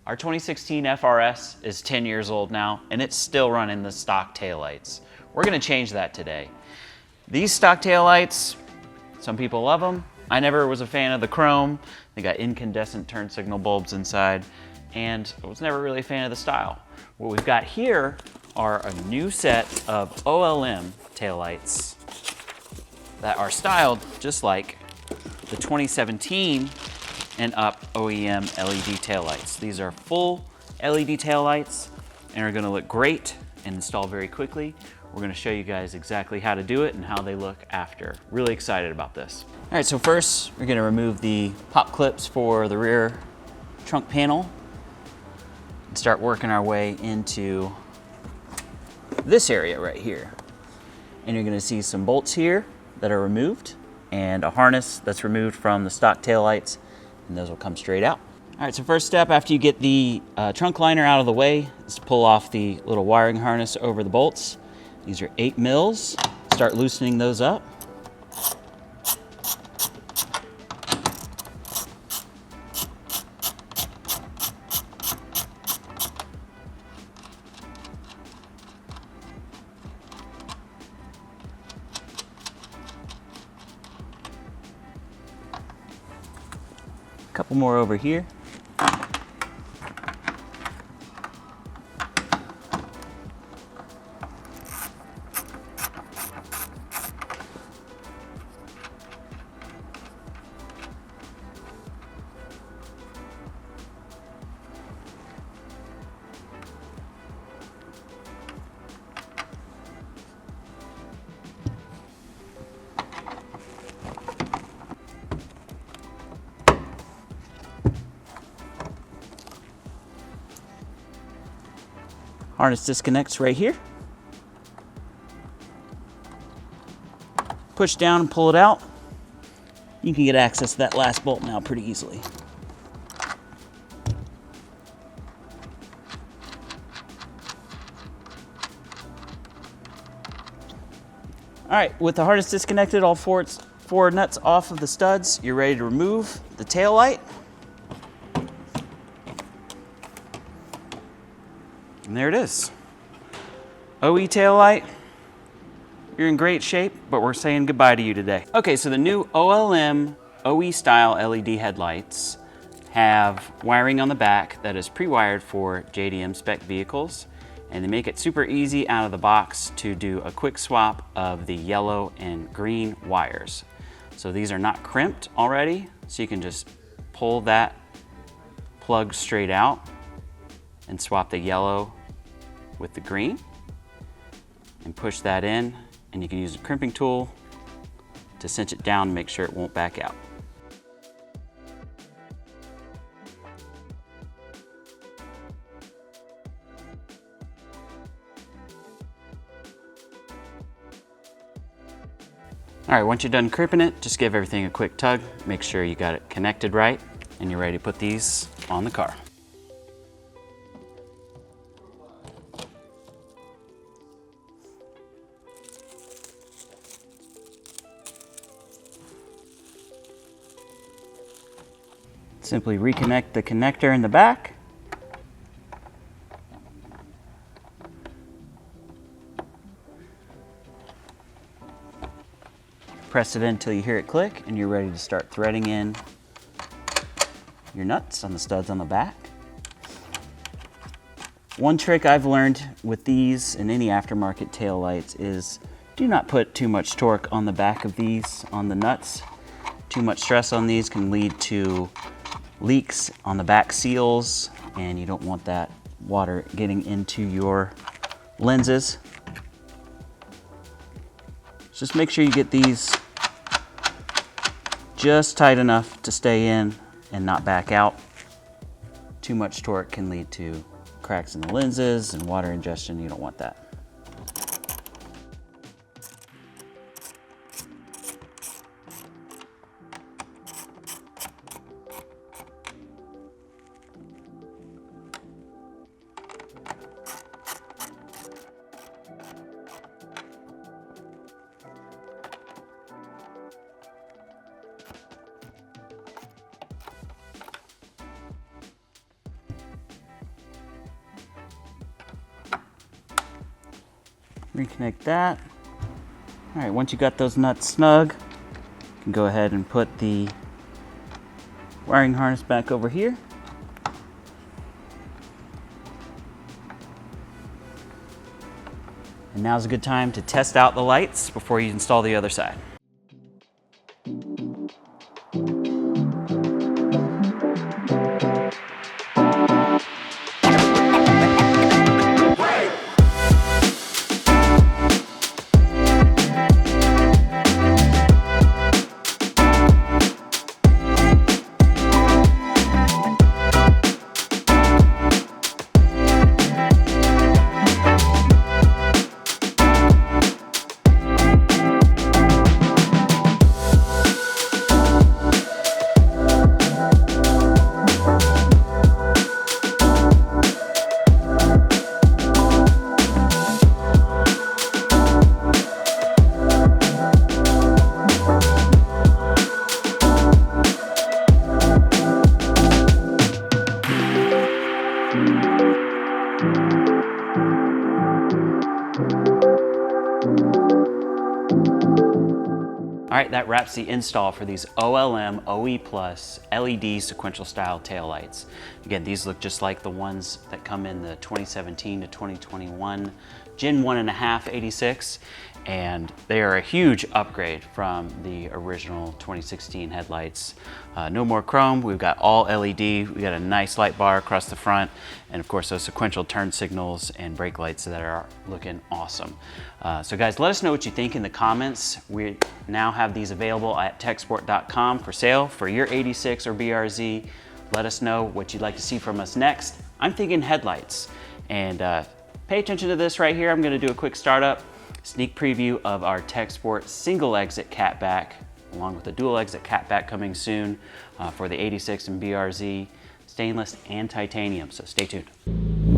Our 2016 FRS is 10 years old now, and it's still running the stock taillights. We're gonna change that today. These stock taillights, some people love them. I never was a fan of the chrome. They got incandescent turn signal bulbs inside, and I was never really a fan of the style. What we've got here are a new set of OLM taillights that are styled just like the 2017 and up OEM LED taillights. These are full LED taillights and are gonna look great and install very quickly. We're gonna show you guys exactly how to do it and how they look after. Really excited about this. All right, so first we're gonna remove the pop clips for the rear trunk panel and start working our way into this area right here. And you're gonna see some bolts here that are removed and a harness that's removed from the stock taillights, and those will come straight out. All right, so first step after you get the trunk liner out of the way is to pull off the little wiring harness over the bolts. These are 8 mils. Start loosening those up. A couple more over here. Harness disconnects right here. Push down and pull it out. You can get access to that last bolt now pretty easily. All right, with the harness disconnected, all four nuts off of the studs, you're ready to remove the tail light. And there it is. OE tail light. You're in great shape, but we're saying goodbye to you today. Okay, so the new OLM OE style LED headlights have wiring on the back that is pre-wired for JDM spec vehicles, and they make it super easy out of the box to do a quick swap of the yellow and green wires. So these are not crimped already, so you can just pull that plug straight out and swap the yellow with the green and push that in, and you can use a crimping tool to cinch it down and make sure it won't back out. All right, once you're done crimping it, just give everything a quick tug, make sure you got it connected right, and you're ready to put these on the car. Simply reconnect the connector in the back. Press it in until you hear it click, and you're ready to start threading in your nuts on the studs on the back. One trick I've learned with these and any aftermarket tail lights is do not put too much torque on the back of these, on the nuts. Too much stress on these can lead to leaks on the back seals, and you don't want that water getting into your lenses. Just make sure you get these just tight enough to stay in and not back out. Too much torque can lead to cracks in the lenses and water ingestion. You don't want that. Reconnect that. All right, once you got those nuts snug, you can go ahead and put the wiring harness back over here. And now's a good time to test out the lights before you install the other side. All right, that wraps the install for these OLM OE Plus LED sequential style taillights. Again, these look just like the ones that come in the 2017 to 2021 Gen 1.5 86, and they are a huge upgrade from the original 2016 headlights. No more chrome, we've got all LED, we got a nice light bar across the front, and of course those sequential turn signals and brake lights that are looking awesome. So guys, let us know what you think in the comments. We now have these available at TEQSPORT.com for sale for your 86 or BRZ. Let us know what you'd like to see from us next. I'm thinking headlights, and pay attention to this right here. I'm gonna do a quick startup, sneak preview of our TEQSPORT single exit catback, along with the dual exit catback coming soon for the 86 and BRZ, stainless and titanium, so stay tuned.